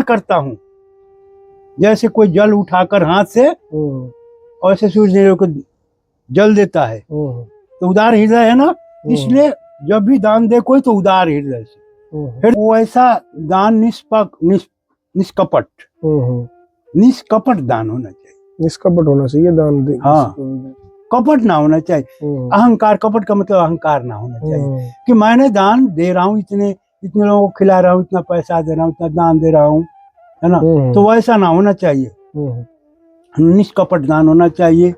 करता हूँ, जैसे कोई जल उठाकर हाथ से और ऐसे सूर्य देव को जल देता है, तो उदार हृदय है ना, इसलिए जब भी दान दे कोई तो उदार हृदय से, फिर वो ऐसा दान निष्कपट निष्कपट दान होना चाहिए। निष्कपट होना चाहिए दान दे। हाँ, कपट ना होना चाहिए। अहंकार, कपट का मतलब अहंकार ना होना चाहिए कि मैंने दान दे रहा हूँ, इतने लोगों को खिला रहा हूँ, इतना पैसा दे रहा हूँ, इतना दान दे रहा हूँ, है ना, तो वैसा ना होना चाहिए। निष्कपट दान होना चाहिए।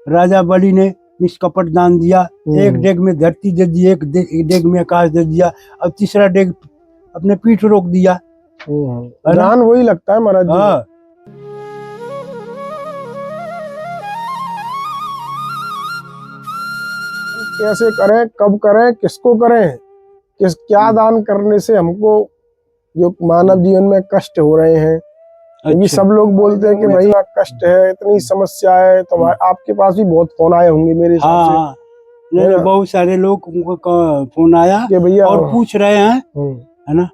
राजा बलि ने निष्कपट दान दिया। एक डेग में धरती दे दी, एक डेग में आकाश दे दिया, और तीसरा डेग अपने पीठ रोक दिया। दान वही लगता है महाराज जी। हाँ, कैसे करें, कब करें, किसको करें, क्या दान करने से हमको जो मानव जीवन में कष्ट हो रहे हैं, क्योंकि सब लोग बोलते हैं कि भाई कष्ट है, इतनी समस्या है, तो आपके पास भी बहुत फोन आए होंगे मेरे हिसाब से। हाँ, बहुत सारे लोग फोन आया कि भैया और पूछ रहे हैं, है ना,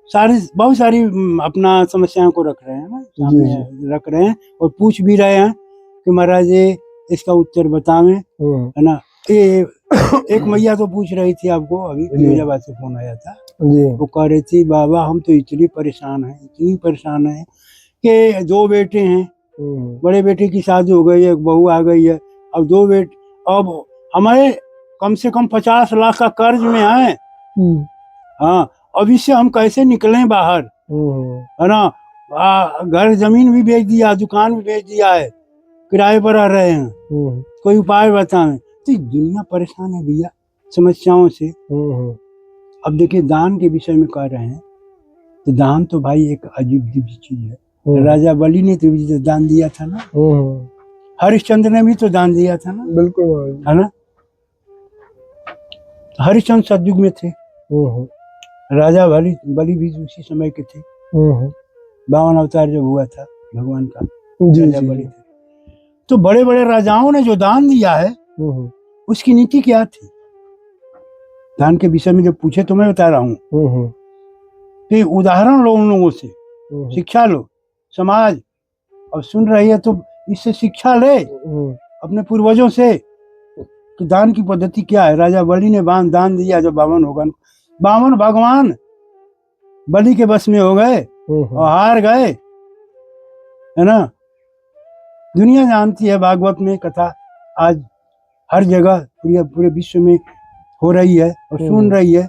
बहुत सारी अपना समस्याओं को रख रहे हैं ना, सामने रख रहे हैं और पूछ भी रहे हैं कि महाराज ये इसका उत्तर बतावें, है ना। ये एक मैया तो पूछ रही थी आपको, अभी फिरोजाबाद से फोन आया था, वो कह रही थी बाबा हम तो इतनी परेशान है कि 2 बेटे हैं, बड़े बेटे की शादी हो गई है, एक बहू आ गई है, अब 2 बेटे, अब हमारे कम से कम 50 लाख का कर्ज में है। हाँ, अब इससे हम कैसे निकलें बाहर, है ना। घर जमीन भी बेच दिया, दुकान भी बेच दिया है, किराए पर रह रहे हैं, कोई उपाय बताएं। तो दुनिया परेशान है भैया समस्याओं से। अब देखिए दान के विषय में कह रहे हैं, तो दान तो भाई एक अजीब दिव्य चीज है। राजा बलि ने तो दान दिया था ना, हरिश्चंद्र ने भी तो दान दिया था ना, बिल्कुल, है ना। हरिश्चंद्र सतयुग में थे, राजा बलि भी उसी समय के थे, 52 अवतार जब हुआ था भगवान का, राजा बलि थे। तो बड़े बड़े राजाओं ने जो दान दिया है उसकी नीति क्या थी, दान के विषय में जब पूछे तो मैं बता रहा हूँ कि उदाहरण लो उन लोगों से, शिक्षा लो, समाज अब सुन रही है तो इससे शिक्षा ले अपने पूर्वजों से कि दान की पद्धति क्या है। राजा बलि ने दान दिया जब 52 भगवान बलि के बस में हो गए और हार गए, है ना। दुनिया जानती है, भागवत में कथा आज हर जगह पूरे विश्व में हो रही है और सुन रही है,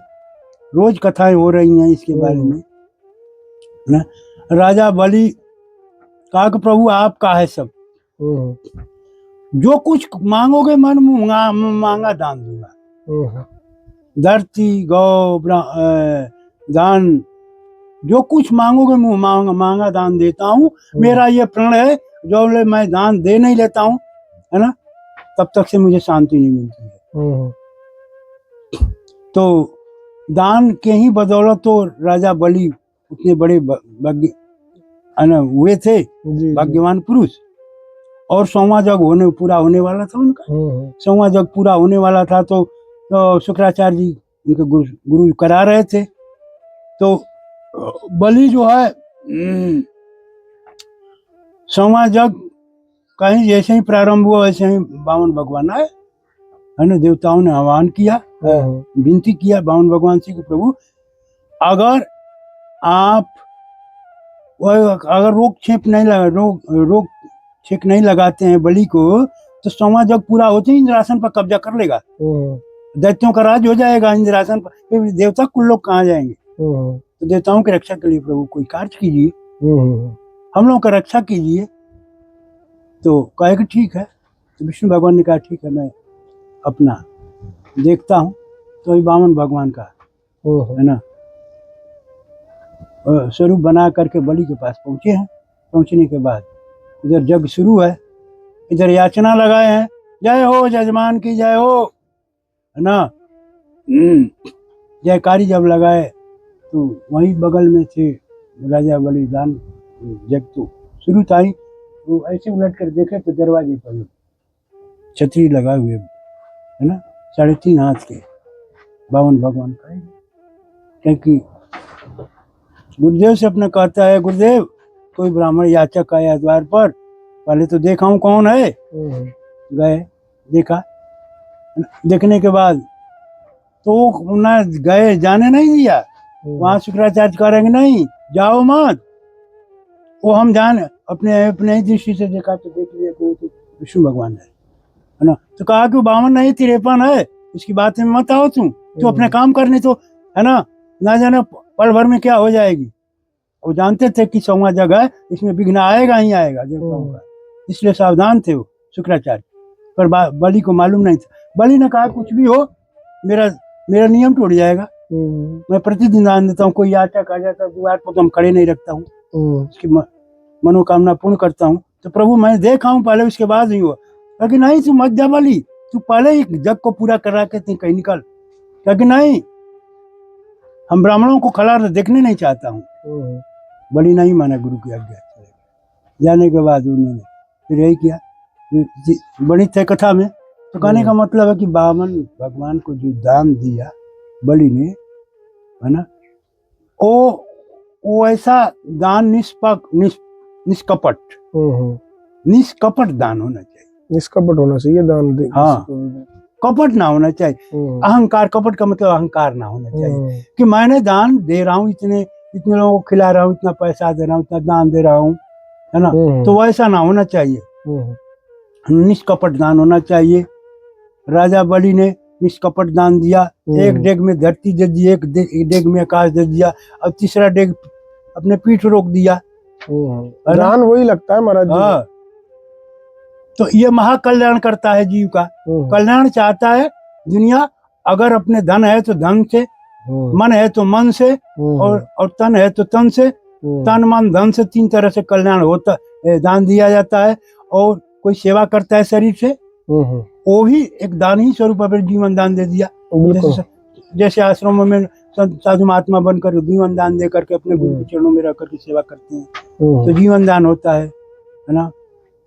रोज कथाएं हो रही हैं इसके बारे में, है ना। राजा बलि कहा कि प्रभु आपका है सब, जो कुछ मांगोगे मन मांगा दान दूंगा, धरती गौ दान जो कुछ मांगोगे मुंह मांगा दान देता हूँ। मेरा ये प्रण है जो मैं दान दे नहीं लेता हूँ, है ना, तब तक से मुझे शांति नहीं मिलती है। तो दान के ही बदौलत तो राजा बलि उतने बड़े हुए थे, भाग्यवान पुरुष। और 100वां जग पूरा होने वाला था उनका, 100वां जग पूरा होने वाला था, तो शुक्राचार्य जी उनके गुरु करा रहे थे। तो बलि जो है 100वां जग कहीं जैसे ही प्रारंभ हुआ वैसे ही 52 भगवान आए, है ना। देवताओं ने आह्वान किया, विनती किया 52 भगवान से कि प्रभु अगर आप अगर रोक छेक नहीं लगाते हैं बलि को, तो 100वां जग पूरा होते ही इंद्रासन पर कब्जा कर लेगा, दैत्यों का राज हो जाएगा इंद्रासन पर, फिर देवता कुल लोग कहाँ जाएंगे। तो देवताओं की रक्षा के लिए प्रभु कोई कार्य कीजिए, हम लोगों का रक्षा कीजिए। तो कहे कि ठीक है। तो विष्णु भगवान ने कहा ठीक है, मैं अपना देखता हूँ। तो 52 भगवान का, है ना, स्वरूप बना करके बलि के पास पहुंचे हैं। पहुंचने के बाद इधर जग शुरू है, इधर याचना लगाए हैं, जय हो जजमान की जय हो, है ना। जयकारी जब लगाए तो वहीं बगल में थे राजा बलिदान, जग तो शुरू था ही, तो ऐसे उलट कर देखे तो दरवाजे पर छतरी लगा हुए, है ना, 3.5 हाथ के 52 भगवान का, क्योंकि गुरुदेव से अपना कहता है, गुरुदेव कोई ब्राह्मण याचक आया द्वार पर, पहले तो देखा हूँ कौन है। गए, देखा, देखने के बाद तो ना गए, जाने नहीं दिया। वहां शुक्राचार्य कह रहे नहीं जाओ मत, वो हम जान अपने अपने ही दृष्टि से देखा तो देख लिया कि वो तो विष्णु भगवान है ना। तो कहा कि 52 नहीं 53 है, इसकी बात में मत आओ तुम, तो अपने काम करने तो, है ना जाने पल भर में क्या हो जाएगी। वो जानते थे कि 100वां जगह है, इसमें विघ्न आएगा ही आएगा देवताओं का, इसलिए सावधान थे वो शुक्राचार्य। पर बलि को मालूम नहीं था। बलि ने कहा कुछ भी हो, मेरा नियम टूट जाएगा, मैं प्रतिदिन दान देता हूँ। कोई याचक आ जाता है द्वार पर तो हम खड़े नहीं रखता हूँ, उसकी मनोकामना पूर्ण करता हूँ। तो प्रभु मैं देखा हूँ पहले, उसके बाद ही हुआ। क्योंकि नहीं तू मत जा बलि, तू पहले ही जग को पूरा करा के तू कहीं निकल। क्योंकि नहीं, हम ब्राह्मणों को खड़ा देखने नहीं चाहता हूँ। बलि नहीं माना गुरु की आज्ञा। जाने के बाद उन्होंने फिर यही किया, बड़ी थे कथा में। तो कहने का मतलब है कि बामन भगवान को जो दान दिया बलि ने, है ना, वो ऐसा दान निष्कपट दान होना चाहिए। निष्कपट होना चाहिए दान दे। हाँ, कपट ना होना चाहिए। अहंकार, कपट का मतलब अहंकार ना होना चाहिए कि मैंने दान दे रहा हूँ, इतने लोगों को खिला रहा हूँ, इतना पैसा दे रहा हूँ, इतना दान दे रहा हूँ, है ना। तो वैसा ना होना चाहिए, निष्कपट दान होना चाहिए। राजा बलि ने निष्कपट दान दिया। एक डेग में धरती दे दी, एक डेग में आकाश दे दिया, और तीसरा डेग अपने पीठ रोक दिया। दान वही लगता है महाराज जी। हाँ, तो ये महाकल्याण करता है जीव का, कल्याण चाहता है दुनिया। अगर अपने धन है तो धन से, मन है तो मन से, और तन है तो तन से। तन मन धन से 3 तरह से कल्याण होता है, दान दिया जाता है। और कोई सेवा करता है शरीर से, वो भी एक दान ही स्वरूप अपने जीवन दान दे दिया। जैसे आश्रमों में साधु महात्मा बनकर जीवन दान दे करके अपने गुरु के चरणों में रह करके सेवा करते हैं, तो जीवन दान होता है ना।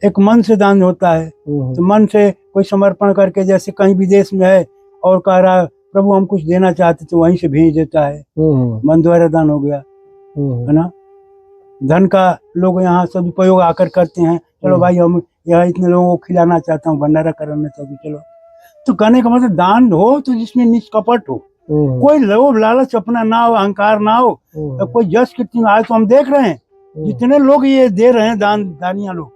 एक मन से दान होता है, तो मन से कोई समर्पण करके, जैसे कहीं विदेश में है और कह रहा है प्रभु हम कुछ देना चाहते, तो वहीं से भेज देता है, मन द्वारा दान हो गया, है ना। धन का लोग यहाँ सदुपयोग आकर करते हैं, चलो भाई हम यहाँ इतने लोगों को खिलाना चाहता हूँ, भंडारा कराना चाहता हूँ, चलो। तो कहने का मतलब दान हो तो जिसमें निष्कपट हो, कोई लोभ लालच अपना ना हो, अहंकार ना हो, तो कोई जस कीर्ति आज तो हम देख रहे हैं जितने लोग ये दे रहे हैं, दानियां लोग,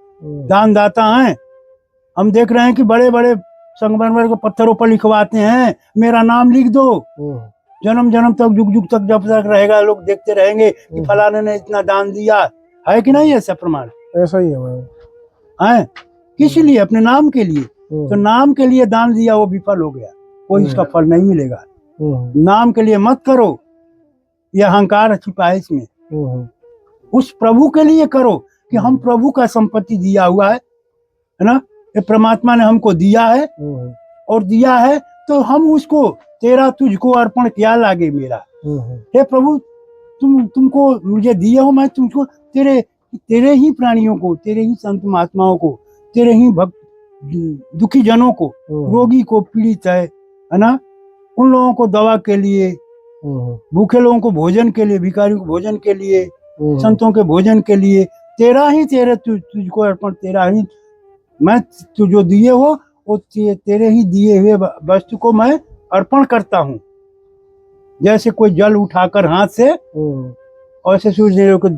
दान दाता हैं, हम देख रहे हैं कि बड़े बड़े संगमरमर को पत्थरों पर लिखवाते हैं, मेरा नाम लिख दो, जन्म जन्म तक, जुग जुग तक जब तक रहेगा लोग देखते रहेंगे कि फलाने ने इतना दान दिया है। कि नहीं ऐसा प्रमाण? ऐसा ही है। किस लिए? अपने नाम के लिए। तो नाम के लिए दान दिया, वो विफल हो गया, कोई इसका फल नहीं मिलेगा। नाम के लिए मत करो, यह अहंकार छिपा है इसमें। उस प्रभु के लिए करो कि हम प्रभु का संपत्ति दिया हुआ है ना, ये परमात्मा ने हमको दिया है, और दिया है तो हम उसको, तेरा तुझको अर्पण क्या लागे मेरा। हे प्रभु, तुमको मुझे दिया हो, मैं तुमको तेरे ही प्राणियों को, तेरे ही संत महात्माओं को, तेरे ही भक्त दुखी जनों को, रोगी को, पीड़ित है ना, उन लोगों को दवा के लिए, भूखे लोगों को भोजन के लिए, भिखारियों को भोजन के लिए, संतों के भोजन के लिए, तुझको अर्पण, तेरा ही मैं, तू जो दिए हो वो तेरे ही दिए हुए वस्तु को मैं अर्पण करता हूँ। जैसे कोई जल उठाकर हाथ से और ऐसे सूर्य को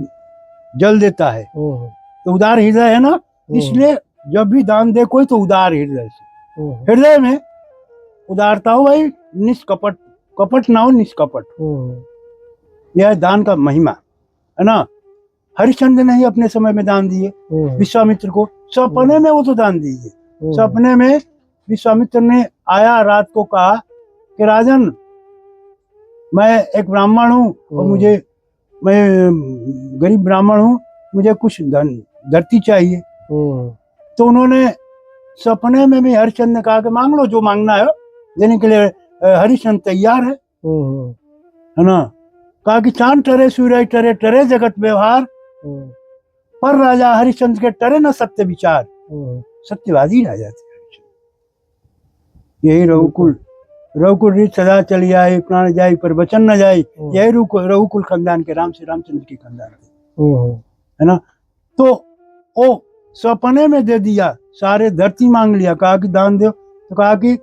जल देता है, तो उदार हृदय है ना, इसलिए जब भी दान दे कोई तो उदार हृदय से, हृदय में उदारता हो भाई, निष्कपट, कपट ना हो, निष्कपट। यह दान का महिमा है ना। हरिश्चंद्र ने ही अपने समय में दान दिए विश्वामित्र को, सपने में वो तो दान दीजिए। सपने में विश्वामित्र ने आया, रात को कहा कि राजन मैं एक ब्राह्मण हूँ और मैं गरीब ब्राह्मण हूँ, मुझे कुछ धरती चाहिए। तो उन्होंने सपने में भी हरिश्चंद्र ने कहा कि मांग लो, जो मांगना है देने के लिए हरिश्चंद्र तैयार है ना। कहा कि चांद टरे सूर्य टरे, टरे जगत व्यवहार, पर राजा हरिश्चंद्र के टरे न सत्य विचार। सत्यवादी राजा थे हरिश्चंद्र, यही रघुकुल रघुकुल रीत सदा चली आए, प्राण जाई पर वचन न जाई। यही रघुकुल खानदान के राम से रामचंद्र के खानदान के, है ना। तो वो सपने में दे दिया, सारे धरती मांग लिया, कहा कि दान दो, तो कहा कि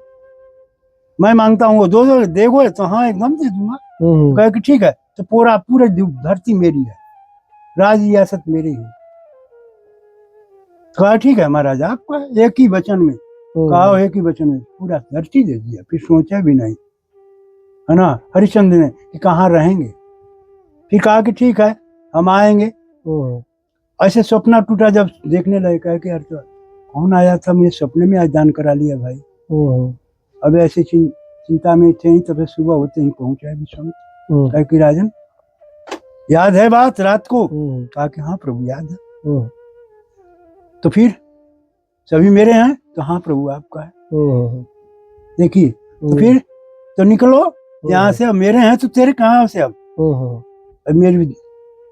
मैं मांगता हूँ वो दो देखो, तो हाँ एकदम दे दूंगा। कहा कि ठीक है, तो पूरे धरती मेरी है, राज रियासत मेरी है। कहा ठीक है महाराज, आपका एक ही वचन में, कहा एक ही वचन में पूरा धरती दे दिया, फिर सोचा भी नहीं, है ना। हरिश्चंद्र ने कि कहाँ रहेंगे, फिर कहा कि ठीक है हम आएंगे। ऐसे सपना टूटा, जब देखने लगे, कहा कि यार तो कौन आया था, मुझे सपने में आज दान करा लिया भाई। अब ऐसे चिंता में थे ही, तब सुबह होते ही पहुंचा विश्वामित्र। कहा कि राजन याद है बात रात को? कहा कि हाँ प्रभु याद है। तो फिर सभी मेरे हैं? तो हाँ प्रभु आपका है। देखिए, तो फिर तो निकलो यहाँ से, अब मेरे हैं तो तेरे कहाँ से? अब मेरी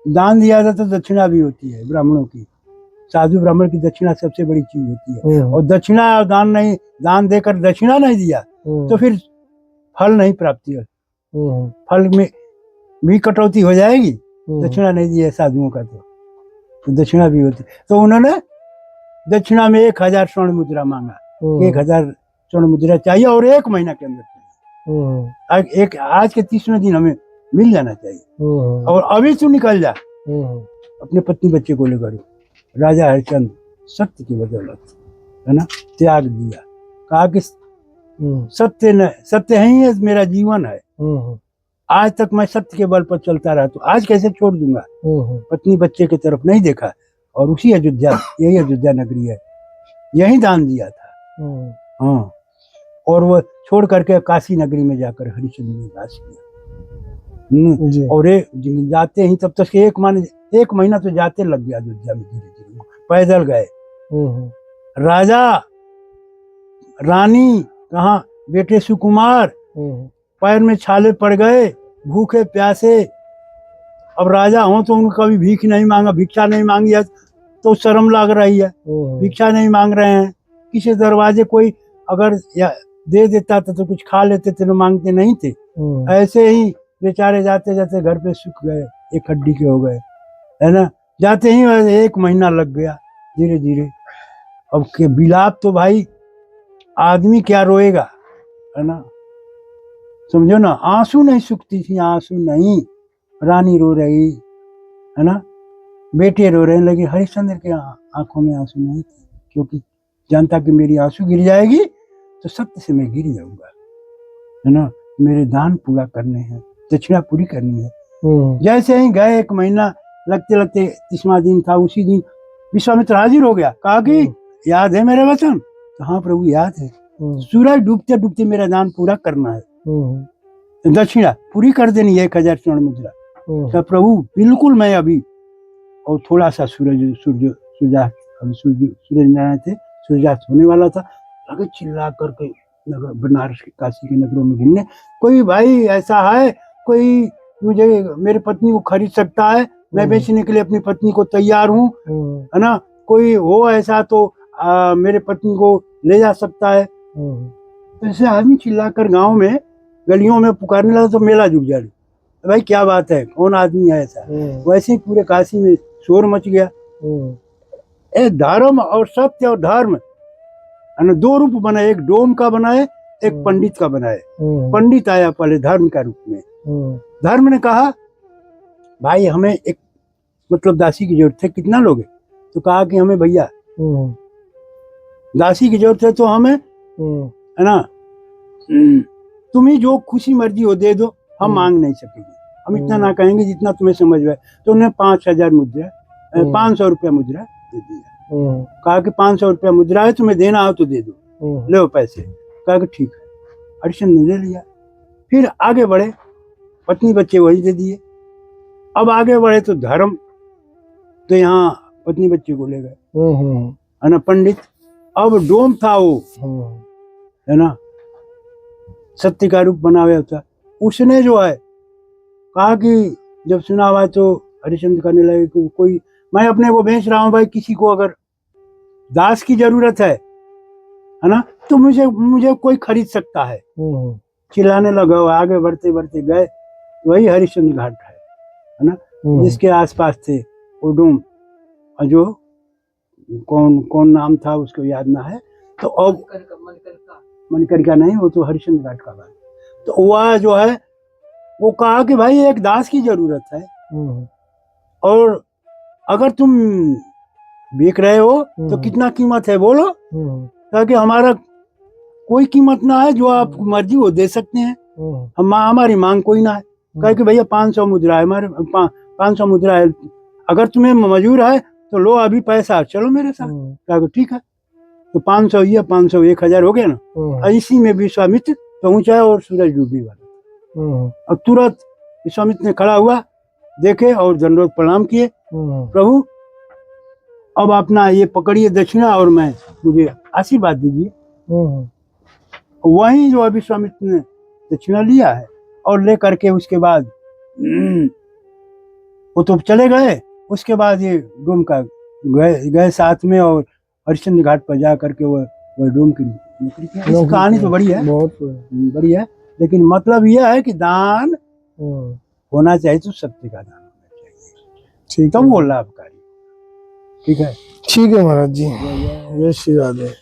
दान दिया था तो दक्षिणा भी होती है ब्राह्मणों की, साधु ब्राह्मण की दक्षिणा सबसे बड़ी चीज होती है। और दक्षिणा और दान नहीं, दान देकर दक्षिणा नहीं दिया तो फिर फल नहीं प्राप्ति है, फल में भी कटौती हो जाएगी। दक्षिणा नहीं दिया साधुओं का तो दक्षिणा भी होती। तो उन्होंने दक्षिणा में 1000 स्वर्ण मुद्रा मांगा, 1000 स्वर्ण मुद्रा चाहिए और 1 महीना के अंदर चाहिए। आज के 30वें दिन हमें मिल जाना चाहिए, और अभी तू निकल जा अपने पत्नी बच्चे को लेकर। राजा हरिश्चंद्र सत्य की बदौलत, है ना, त्याग दिया। कहा कि सत्य ही है मेरा जीवन है, आज तक मैं सत्य के बल पर चलता रहा, तो आज कैसे छोड़ दूंगा। पत्नी बच्चे की तरफ नहीं देखा, और उसी अयोध्या, यही अयोध्या नगरी है, यही दान दिया था। हाँ, और वो छोड़ करके काशी नगरी में जाकर हरिश्चंद्र ने वास किया। और जाते ही तब तक 1 महीना तो जाते लग गया अयोध्या में, धीरे धीरे पैदल गए। राजा रानी कहाँ, बेटे सुकुमार पैर में छाले पड़ गए, भूखे प्यासे। अब राजा हो तो उनको कभी भीख नहीं मांगा, भिक्षा नहीं मांगी है तो शर्म लग रही है, भिक्षा नहीं मांग रहे हैं। किसी दरवाजे कोई अगर दे देता था तो कुछ खा लेते थे, मांगते नहीं थे। ऐसे ही बेचारे जाते जाते घर पे सूख गए, एक हड्डी के हो गए, है ना। जाते ही 1 महीना लग गया धीरे धीरे। अब के बिलाप तो भाई आदमी क्या रोएगा, है ना, समझो ना। आंसू नहीं सूखती थी, आंसू नहीं, रानी रो रही, है ना, बेटे रो रहे हैं, लेकिन हरिश्चंद्र के आंखों में आंसू नहीं थे, क्योंकि जानता कि मेरी आंसू गिर जाएगी तो सत्य से मैं गिर जाऊंगा, है ना। मेरे दान पूरा करने हैं, दक्षिणा पूरी करनी है। जैसे ही गए 1 महीना लगते लगते 30वां दिन था, उसी दिन विश्वामित्र हाजिर हो गया। कहा कि याद है मेरे वचन? तो हाँ प्रभु याद है। सूरज डूबते डूबते मेरा दान पूरा करना है, दक्षिणा पूरी कर देनी है 1000 स्वर्ण मुद्रा। तो प्रभु बिल्कुल मैं अभी, और थोड़ा सा सूर्य नारायण थे, सूर्यास्त होने वाला था, लगे चिल्ला करके बनारस के काशी के नगरों में घूमने, कोई भाई ऐसा है कोई मुझे मेरी पत्नी को खरीद सकता है, मैं बेचने के लिए अपनी पत्नी को तैयार हूँ, है ना, कोई हो ऐसा तो मेरे पत्नी को ले जा सकता है। तो ऐसे आदमी चिल्लाकर गांव में गलियों में पुकारने लगा, तो मेला जुट जाए, भाई क्या बात है, कौन आदमी है ऐसा। वैसे ही पूरे काशी में शोर मच गया। धर्म और सत्य और धर्म, है ना, 2 रूप बनाए, एक डोम का बनाए, एक पंडित का बनाए। पंडित आया पहले धर्म का रूप में। धर्म ने कहा भाई हमें एक मतलब दासी की जरूरत है, कितना लोगे? तो कहा कि हमें भैया दासी की जरूरत है, तो हमें, है ना, तुम्हें जो खुशी मर्जी हो दे दो, हम मांग नहीं सकेंगे, हम इतना ना कहेंगे जितना तुम्हें समझ में। तो उन्हें 5000 मुद्रा, 500 रुपया मुद्रा दे दिया। कहा कि 500 रुपया मुद्रा है, तुम्हें देना हो तो दे दो, लो पैसे। कहा कि ठीक है, हरिश्चंद्र ने ले लिया। फिर आगे बढ़े, पत्नी बच्चे वही दे दिए। अब आगे बढ़े तो धर्म, तो यहाँ पत्नी बच्चे को ले गए, है ना, पंडित। अब डोम था वो, है ना, सत्य का रूप बना हुआ था, उसने जो है कहा कि जब सुना हुआ तो हरिश्चंद्र करने लगे कि कोई, मैं अपने को बेच रहा हूँ भाई, किसी को अगर दास की जरूरत है ना, तो मुझे कोई खरीद सकता है, चिल्लाने लगा, वो आगे बढ़ते बढ़ते गए, वही हरिश्चंद्र घाट है ना, जिसके आसपास थे वो डूम, और जो कौन कौन नाम था उसको याद ना है। तो अब मनकरिका नहीं, वो तो हरिश्चंद्र घाट का बात। तो वह जो है वो कहा कि भाई एक दास की जरूरत है, और अगर तुम बेच रहे हो तो कितना कीमत है बोलो, ताकि हमारा कोई कीमत ना है, जो आप मर्जी वो दे सकते हैं, हमारी मांग कोई ना है। कहे कि भैया 500 मुद्रा है, हमारे 500 मुद्रा है, अगर तुम्हें मंजूर है तो लो अभी पैसा, चलो मेरे साथ। कहा ठीक है। तो 500 ये 500 1000 हो गया ना, और इसी में विश्वामित्र पहुंचा और सूरज डूबने वाला। और तुरंत विश्वामित्र ने खड़ा हुआ, देखे और दंडवत प्रणाम किए, प्रभु अब अपना ये पकड़िए दक्षिणा और मुझे आशीर्वाद दीजिए। वहीं जो विश्वामित्र ने दक्षिणा लिया है, और लेकर के उसके बाद वो तो चले गए। उसके बाद ये डूम का गए साथ में, और हरिश्चंद्र घाट पर जा करके वो डूम की नौकरी किया। इस कहानी तो बड़ी है, बहुत बड़ी है, लेकिन मतलब यह है कि दान होना चाहिए तो सत्य का दान होना चाहिए, ठीक, तब वो लाभकारी। ठीक है, ठीक है महाराज जी, जय श्री राधे।